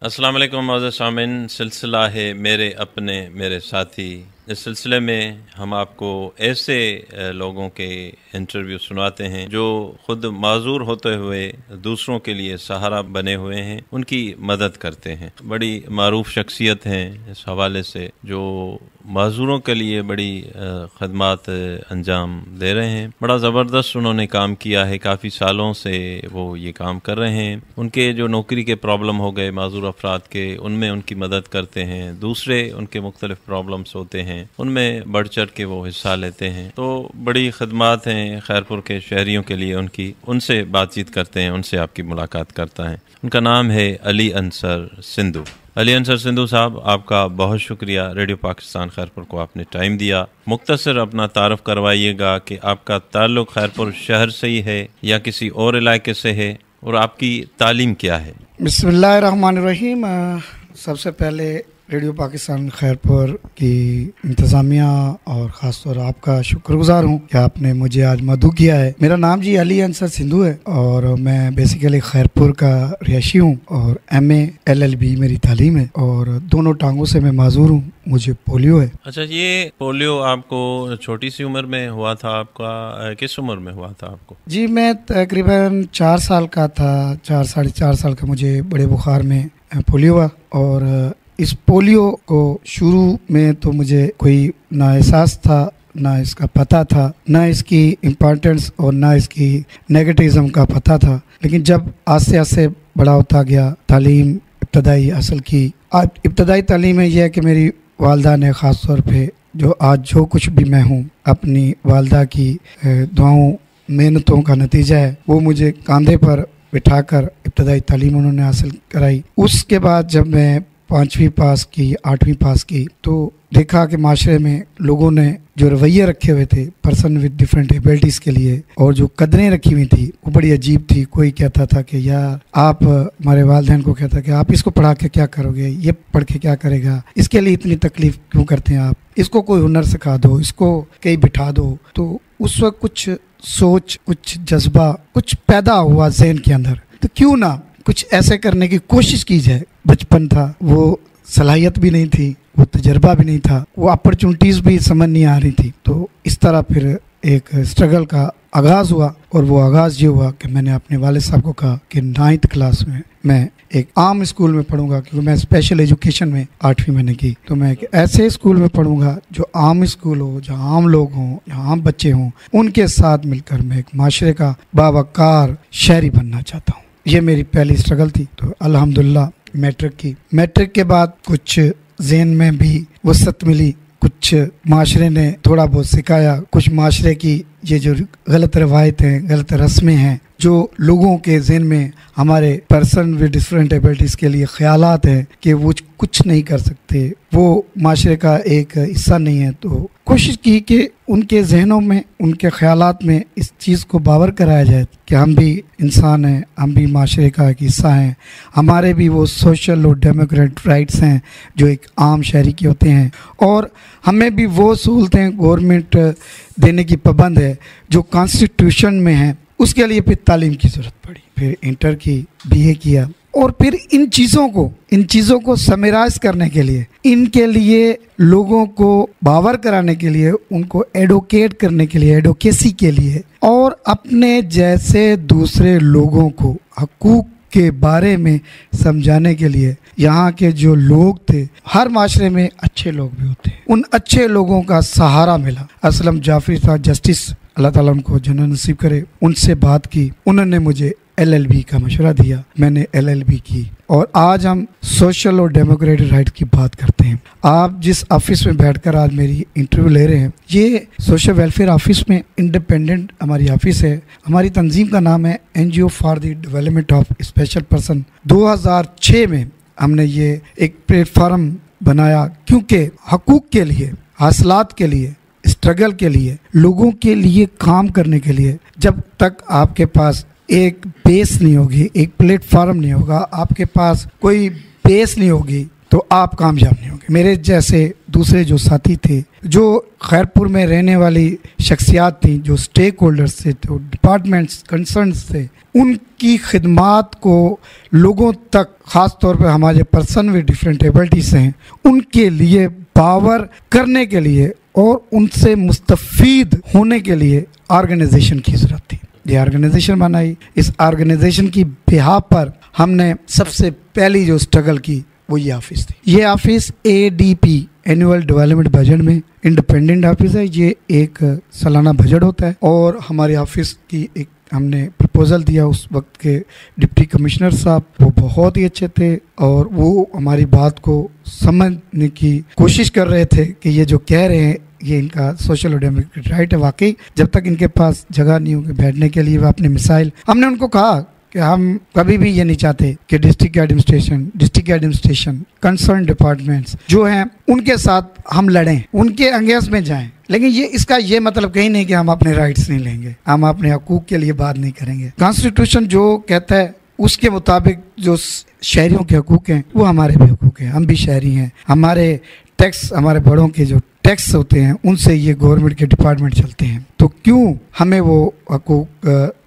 अस्सलाम वालेकुम मौजूद सामिन, सिलसिला है मेरे अपने मेरे साथी। इस सिलसिले में हम आपको ऐसे लोगों के इंटरव्यू सुनाते हैं जो खुद माजूर होते हुए दूसरों के लिए सहारा बने हुए हैं, उनकी मदद करते हैं। बड़ी मारूफ शख्सियत हैं इस हवाले से, जो माजूरों के लिए बड़ी खदमात अंजाम दे रहे हैं। बड़ा ज़बरदस्त उन्होंने काम किया है, काफ़ी सालों से वो ये काम कर रहे हैं। उनके जो नौकरी के प्रॉब्लम हो गए माजूर अफराद के, उनमें उनकी मदद करते हैं। दूसरे उनके मुख्तलिफ प्रॉब्लम्स होते हैं, उनमें बढ़ चढ़ के वो हिस्सा लेते हैं। तो बड़ी खदमात हैं खैरपुर के शहरियों के लिए उनकी। उनसे बातचीत करते हैं, उनसे आपकी मुलाकात करता है। उनका नाम है अली अंसर सिंधु। अली अंसर सिंधु साहब, आपका बहुत शुक्रिया, रेडियो पाकिस्तान खैरपुर को आपने टाइम दिया। मुख्तसर अपना तारुफ करवाइएगा कि आपका ताल्लुक खैरपुर शहर से ही है या किसी और इलाके से है, और आपकी तालीम क्या है? बिस्मिल्लाहिर्रहमानिर्रहीम। सबसे पहले रेडियो पाकिस्तान खैरपुर की इंतज़ामिया और ख़ास तौर आपका शुक्रगुजार हूँ कि आपने मुझे आज मदऊ किया है। मेरा नाम जी अली अंसर सिंधु है और मैं बेसिकली खैरपुर का रिहायशी हूँ और MA LLB मेरी तालीम है और दोनों टांगों से मैं माजूर हूँ। मुझे पोलियो है। अच्छा, ये पोलियो आपको छोटी सी उम्र में हुआ था? आपका किस उम्र में हुआ था आपको? जी, मैं तकरीबन 4 साल का था, 4 साढ़े 4 साल का मुझे बड़े बुखार में पोलियो हुआ। और इस पोलियो को शुरू में तो मुझे कोई ना एहसास था, ना इसका पता था, ना इसकी इम्पोर्टेंस और ना इसकी नेगेटिविज्म का पता था। लेकिन जब आस्ते आस्ते बड़ा होता गया, तालीम इब्तदाई हासिल की। आज इब्तदाई तालीम में यह है कि मेरी वालदा ने ख़ास तौर पे जो कुछ भी मैं हूँ, अपनी वालदा की दुआओं मेहनतों का नतीजा है। वो मुझे कंधे पर बिठाकर इब्तदाई तालीम उन्होंने हासिल कराई। उसके बाद जब मैं 5वीं पास की, 8वीं पास की, तो देखा कि माशरे में लोगों ने जो रवैये रखे हुए the person with different abilities के लिए, और जो कदरें रखी हुई थी वो बड़ी अजीब थी। कोई कहता था कि यार आप, हमारे वालिदैन को कहता कि आप इसको पढ़ा के क्या करोगे, ये पढ़ के क्या करेगा, इसके लिए इतनी तकलीफ क्यों करते हैं आप, इसको कोई हुनर सिखा दो, इसको कहीं बिठा दो। तो उस वक्त कुछ सोच, कुछ जज्बा, कुछ पैदा हुआ जहन के अंदर, तो क्यों ना कुछ ऐसे करने की कोशिश की जाए। बचपन था, वो सलाहियत भी नहीं थी, वो तजर्बा भी नहीं था, वो अपॉर्चुनिटीज़ भी समझ नहीं आ रही थी। तो इस तरह फिर एक स्ट्रगल का आगाज़ हुआ, और वो आगाज़ ये हुआ कि मैंने अपने वालिद साहब को कहा कि 9th क्लास में मैं एक आम स्कूल में पढ़ूंगा, क्योंकि मैं स्पेशल एजुकेशन में 8वीं मैंने की। तो मैं एक ऐसे स्कूल में पढ़ूंगा जो आम स्कूल हो, जहाँ आम लोग हों, जहाँ आम बच्चे हों, उनके साथ मिलकर मैं एक माशरे का बावकार शहरी बनना चाहता हूँ। ये मेरी पहली स्ट्रगल थी। तो अल्हम्दुलिल्लाह मैट्रिक की। मैट्रिक के बाद कुछ ज़हन में भी वसअत मिली, कुछ माशरे ने थोड़ा बहुत सिखाया, कुछ माशरे की ये जो गलत रवायतें, गलत रस्में हैं, जो लोगों के ज़हन में हमारे पर्सन विद डिफरेंट एबिलिटीज़ के लिए ख्यालात हैं कि वो कुछ नहीं कर सकते, वो माशरे का एक हिस्सा नहीं है। तो कोशिश की कि उनके जहनों में, उनके ख्यालात में इस चीज़ को बावर कराया जाए कि हम भी इंसान हैं, हम भी माशरे का एक हिस्सा हैं, हमारे भी वो सोशल और डेमोक्रेटिक राइट्स हैं जो एक आम शहरी के होते हैं, और हमें भी वो सहूलतें गवर्नमेंट देने की पाबंद है जो कॉन्स्टिट्यूशन में है। उसके लिए फिर तालीम की ज़रूरत पड़ी, फिर इंटर की, BA किया, और फिर इन चीज़ों को समराइज करने के लिए, इनके लिए लोगों को बावर कराने के लिए, उनको एडवोकेट करने के लिए, एडवोकेसी के लिए, और अपने जैसे दूसरे लोगों को हकूक़ के बारे में समझाने के लिए यहाँ के जो लोग थे, हर माशरे में अच्छे लोग भी होते हैं, उन अच्छे लोगों का सहारा मिला। असलम जाफरी साहब, जस्टिस, अल्लाह ताला उनको जन्नत नसीब करे, उनसे बात की, उन्होंने मुझे LLB का मशवरा दिया, मैंने LLB की, और आज हम सोशल और डेमोक्रेटिक राइट की बात करते हैं। आप जिस ऑफिस में बैठकर आज मेरी इंटरव्यू ले रहे हैं, ये सोशल वेलफेयर ऑफिस में इंडिपेंडेंट हमारी ऑफिस है। हमारी तंजीम का नाम है NGO for the development of special person. 2006 में हमने ये एक प्लेटफार्म बनाया, क्योंकि हकूक़ के लिए, हासिलात के लिए, स्ट्रगल के लिए, लोगों के लिए काम करने के लिए, जब तक आपके पास एक बेस नहीं होगी, एक प्लेटफार्म नहीं होगा, आपके पास कोई बेस नहीं होगी, तो आप कामयाब नहीं होंगे। होंगे। मेरे जैसे दूसरे जो साथी थे, जो खैरपुर में रहने वाली शख्सियात थी, जो स्टेक होल्डर्स थे, जो डिपार्टमेंट्स कंसर्न्स थे, उनकी खिदमात को लोगों तक, ख़ास तौर पर हमारे पर्सन विद डिफरेंट एबिलिटीज़ हैं, उनके लिए पावर करने के लिए और उनसे मुस्तफ़ीद होने के लिए ऑर्गेनाइजेशन की ज़रूरत थी। ये ऑर्गेनाइजेशन बनाई। इस ऑर्गेनाइजेशन की बिहाफ पर हमने सबसे पहली जो स्ट्रगल की वो ये ऑफिस थी। ये office ADP annual development budget में इंडिपेंडेंट ऑफिस है। ये एक सालाना बजट होता है और हमारे ऑफिस की एक हमने प्रपोजल दिया। उस वक्त के डिप्टी कमिश्नर साहब वो बहुत ही अच्छे थे और वो हमारी बात को समझने की कोशिश कर रहे थे कि ये जो कह रहे हैं ये इनका सोशल और डेमोक्रेटिक राइट है। वाकई जब तक इनके पास जगह नहीं होगी बैठने के लिए, वो अपने मिसाइल, हमने उनको कहा कि हम कभी भी ये नहीं चाहते कि डिस्ट्रिक्ट एडमिनिस्ट्रेशन कंसर्न डिपार्टमेंट्स जो हैं उनके साथ हम लड़ें, उनके अंगेंस्ट में जाएं। लेकिन ये इसका ये मतलब कहीं नहीं कि हम अपने राइट्स नहीं लेंगे, हम अपने हकूक के लिए बात नहीं करेंगे। कॉन्स्टिट्यूशन जो कहता है उसके मुताबिक जो शहरियों के हकूक हैं वो हमारे भी हकूक हैं, हम भी शहरी हैं। हमारे टैक्स, हमारे बड़ों के जो टैक्स होते हैं उनसे ये गवर्नमेंट के डिपार्टमेंट चलते हैं, तो क्यों हमें वो हकूक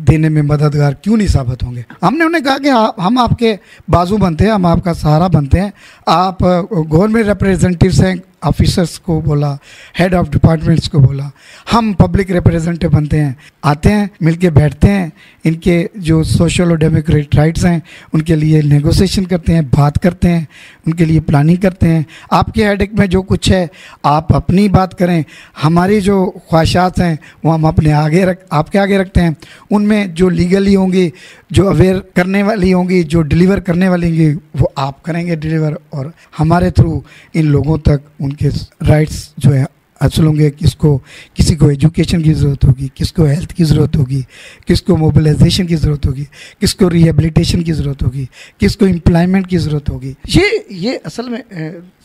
देने में मददगार क्यों नहीं साबित होंगे। हमने उन्हें कहा कि हम आपके बाजू बनते हैं, हम आपका सहारा बनते हैं। आप गवर्नमेंट रिप्रेजेंटेटिव्स हैं, ऑफिसर्स को बोला, हेड ऑफ डिपार्टमेंट्स को बोला, हम पब्लिक रिप्रेजेंटेटिव बनते हैं, आते हैं, मिलके बैठते हैं, इनके जो सोशल और डेमोक्रेटिक राइट्स हैं उनके लिए नेगोशिएशन करते हैं, बात करते हैं, उनके लिए प्लानिंग करते हैं। आपके हेडेक में जो कुछ है आप अपनी बात करें, हमारी जो ख्वाहिशात हैं वो हम अपने आपके आगे रखते हैं। उनमें जो लीगली होंगी, जो अवेयर करने वाली होंगी, जो डिलीवर करने वाली होंगी वो आप करेंगे डिलीवर, और हमारे थ्रू इन लोगों तक उनके राइट्स जो है हासिल होंगे। किसी को एजुकेशन की ज़रूरत होगी, किसको हेल्थ की ज़रूरत होगी, किसको मोबिलाइजेशन की ज़रूरत होगी, किसको रिहेबिलिटेशन की ज़रूरत होगी, किसको एम्प्लॉयमेंट की ज़रूरत होगी। ये असल में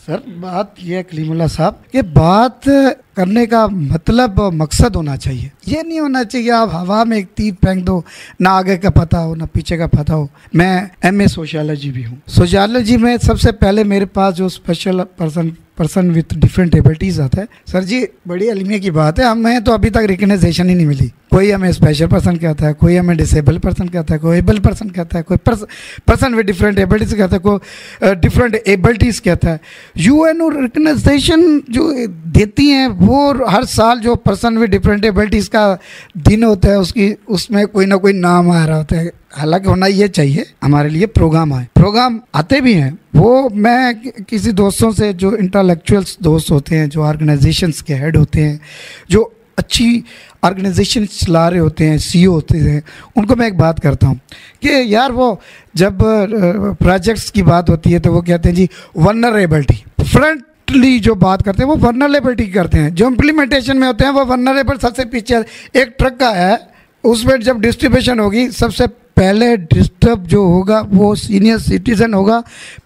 सर बात ये है कलीमुल्लाह साहब कि बात करने का मतलब मकसद होना चाहिए। ये नहीं होना चाहिए आप हवा में एक तीर फेंक दो, ना आगे का पता हो ना पीछे का पता हो। मैं MA सोशियोलॉजी भी हूँ। सोशियोलॉजी में सबसे पहले मेरे पास जो special person with different abilities आता है, सर जी बड़ी अलमिया की बात है, हमें तो अभी तक रिकग्नाइजेशन ही नहीं मिली। कोई हमें स्पेशल पर्सन कहता है, कोई हमें डिसेबल पर्सन कहता है, कोई एबल पर्सन कहता है, कोई पर्सन विद डिफरेंट एबिलिटीज़ कहता है, कोई डिफरेंट एबिलिटीज़ कहता है। UN रिकग्नाइजेशन जो देती हैं वो हर साल जो पर्सन विद डिफरेंट एबिलिटीज़ का दिन होता है उसमें कोई ना कोई नाम आ रहा होता है। हालांकि होना ये चाहिए, हमारे लिए प्रोग्राम आते भी हैं। वो मैं किसी दोस्तों से, जो इंटेलेक्चुअल्स दोस्त होते हैं, जो ऑर्गेनाइजेशंस के हेड होते हैं, जो अच्छी ऑर्गेनाइजेशन चला रहे होते हैं, CEO होते हैं, उनको मैं एक बात करता हूँ कि यार वो जब प्रोजेक्ट्स की बात होती है तो वो कहते हैं जी वल्नरेबिलिटी, फ्रंटली जो बात करते हैं वो वल्नरेबिलिटी करते हैं। जो इम्प्लीमेंटेशन में होते हैं वो वल्नरेबल सबसे पीछे। एक ट्रक का है, उसमें जब डिस्ट्रीब्यूशन होगी सबसे पहले डिस्टर्ब जो होगा वो सीनियर सिटीजन होगा,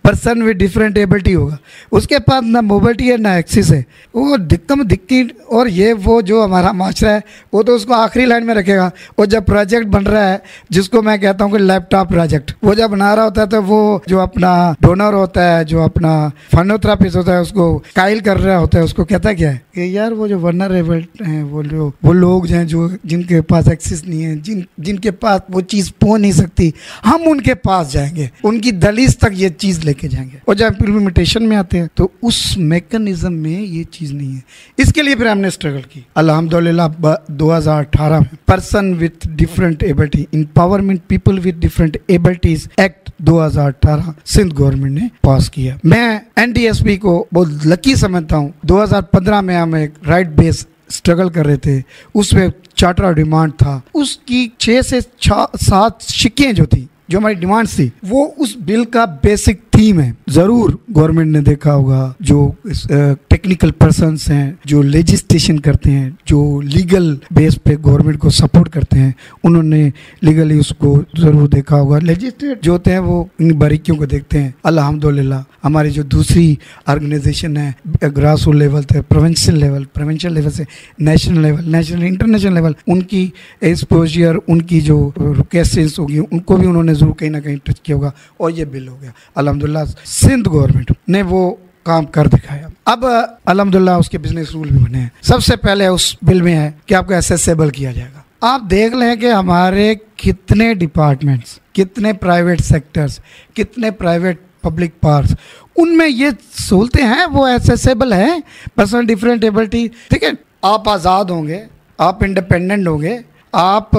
पर्सन विद डिफरेंट एबिलिटी होगा। उसके पास ना मोबिलिटी है ना एक्सेस है, वो दिक्की। और ये वो जो हमारा माशरा है वो तो उसको आखिरी लाइन में रखेगा। और जब प्रोजेक्ट बन रहा है, जिसको मैं कहता हूँ कि लैपटॉप प्रोजेक्ट, वो जब बना रहा होता है तो वो जो अपना डोनर होता है, जो अपना फंडोथेरेपिस्ट होता है, उसको कायल कर रहा होता है, उसको कहता क्या है कि यार वो जो वल्नरेबल हैं, वो लोग हैं जो जिनके पास एक्सेस नहीं है, जिनके पास वो चीज़ पहुँच नहीं सकती, हम उनके पास जाएंगे, उनकी दहलीज तक ये चीज़ लेके जाएंगे। और जब इम्प्लीमेंटेशन में आते हैं तो उस मैकेनिज्म में ये चीज़ नहीं है। इसके लिए फिर हमने स्ट्रगल की। अल्हम्दुलिल्लाह 2018 में person with different ability, empowerment people with different abilities act 2018 Sindh government ने पास किया। मैं NDSP को बहुत लकी समझता हूँ। 2015 में हम एक राइट बेस स्ट्रगल कर रहे थे, उसमें चार्टर ऑफ डिमांड था, उसकी 6 से 7 शिकें जो थी, जो हमारी डिमांड्स थी, वो उस बिल का बेसिक थीम है। जरूर गवर्नमेंट ने देखा होगा, जो टेक्निकल पर्सन्स हैं, जो लेजिस्लेशन करते हैं, जो लीगल बेस पे गवर्नमेंट को सपोर्ट करते हैं, उन्होंने लीगली उसको जरूर देखा होगा। लेजिस्लेट जो होते हैं वो इन बारीकियों को देखते हैं। अल्हम्दुलिल्लाह हमारी जो दूसरी ऑर्गेनाइजेशन है, ग्रास रूट लेवल से प्रोविंशियल लेवल से national level, national international level, उनकी एक्सपोजर, उनकी जो केसेस होगी, उनको भी उन्होंने जरूर कहीं ना कहीं टच किया होगा और ये बिल हो गया। अल्हम्दुलिल्लाह सिंध गवर्नमेंट ने वो काम कर दिखाया। अब अल्हम्दुलिल्लाह उसके बिजनेस रूल भी बने हैं। सबसे पहले उस बिल में है कि आपको एसेसेबल किया जाएगा। आप देख लें कि हमारे कितने डिपार्टमेंट्स, कितने प्राइवेट सेक्टर्स, कितने प्राइवेट पब्लिक पार्क्स, उनमें ये सहूलतें हैं, वो एसेसेबल हैं। पर्सनल डिफरेंट एबिलिटी, ठीक है, आप आज़ाद होंगे, आप इंडिपेंडेंट होंगे, आप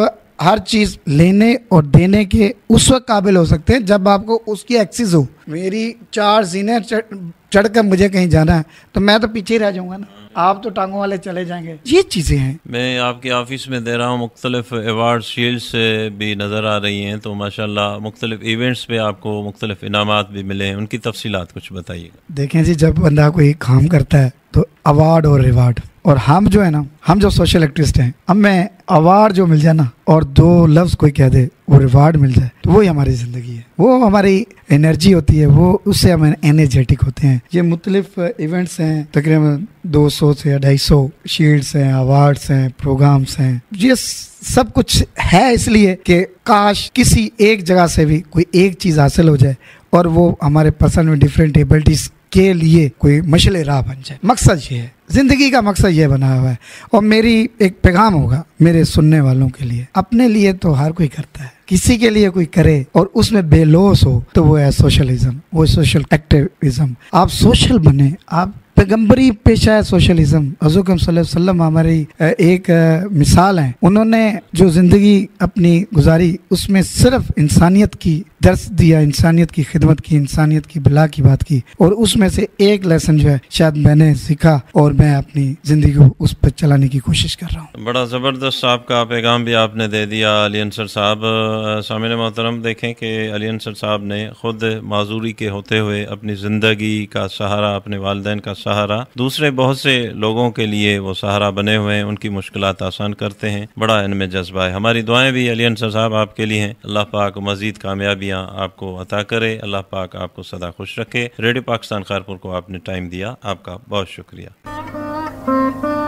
हर चीज़ लेने और देने के उस वक्त काबिल हो सकते हैं जब आपको उसकी एक्सेस हो। मेरी 4 जीने चढ़ कर मुझे कहीं जाना है तो मैं तो पीछे ही रह जाऊंगा ना, आप तो टांगों वाले चले जाएंगे। ये चीज़ें हैं। मैं आपके ऑफिस में दे रहा हूँ, मुख्तलिफ अवार्ड शील्ड्स भी नज़र आ रही हैं, तो माशाल्लाह मुख्तलिफ इवेंट्स पे आपको मुख्तलिफ इनामात भी मिले हैं, उनकी तफसीलात कुछ बताइएगा। देखें जी, जब बंदा कोई काम करता है तो अवार्ड और रिवार्ड, और हम जो है ना, हम जो सोशल एक्टिविस्ट हैं, हमें अवार्ड जो मिल जाए ना और 2 लफ्ज़ कोई कह दे वो रिवार्ड मिल जाए, तो वही हमारी ज़िंदगी है, वो हमारी एनर्जी होती है, वो उससे हम एनर्जेटिक होते हैं। ये मुख्तलिफ इवेंट्स हैं, तकरीबन 200 से 250 शील्ड्स हैं, अवार्ड्स हैं, प्रोग्राम्स हैं। ये सब कुछ है इसलिए कि काश किसी एक जगह से भी कोई एक चीज़ हासिल हो जाए और वो हमारे पर्सन में डिफरेंट एबिलिटीज़ के लिए कोई मशले राह बन जाए। मकसद ये है, जिंदगी का मकसद ये बना हुआ है। और मेरी एक पैगाम होगा मेरे सुनने वालों के लिए, अपने लिए तो हर कोई करता है, किसी के लिए कोई करे और उसमें बेलोस हो तो वो है सोशलिज्म, वो सोशल एक्टिविज्म। आप सोशल बने, आप पैगंबरी पेशा है सोशलिज्म। हज़रत सल्लल्लाहु अलैहि वसल्लम हमारी एक मिसाल है। उन्होंने जो जिंदगी अपनी गुजारी उसमें सिर्फ इंसानियत की दर्स दिया, इंसानियत की खिदमत की, इंसानियत की भला की बात की, और उसमें से एक लेसन जो है शायद मैंने सीखा और मैं अपनी जिंदगी को उस पर चलाने की कोशिश कर रहा हूँ। बड़ा ज़बरदस्त आपका पैगाम भी आपने दे दिया अली अंसर साहब। सामिन मोहतरम, देखें कि अली अंसर साहब ने खुद माजूरी के होते हुए अपनी ज़िंदगी का सहारा, अपने वालिदैन का सहारा, दूसरे बहुत से लोगों के लिए वो सहारा बने हुए हैं, उनकी मुश्किलात आसान करते हैं। बड़ा इनमें जज्बा है। हमारी दुआएं भी अली अंसर साहब आपके लिए हैं। अल्लाह पाक मज़ीद कामयाबियाँ आपको अता करे, अल्लाह पाक आपको सदा खुश रखे। रेडियो पाकिस्तान खारपुर को आपने टाइम दिया, आपका बहुत शुक्रिया।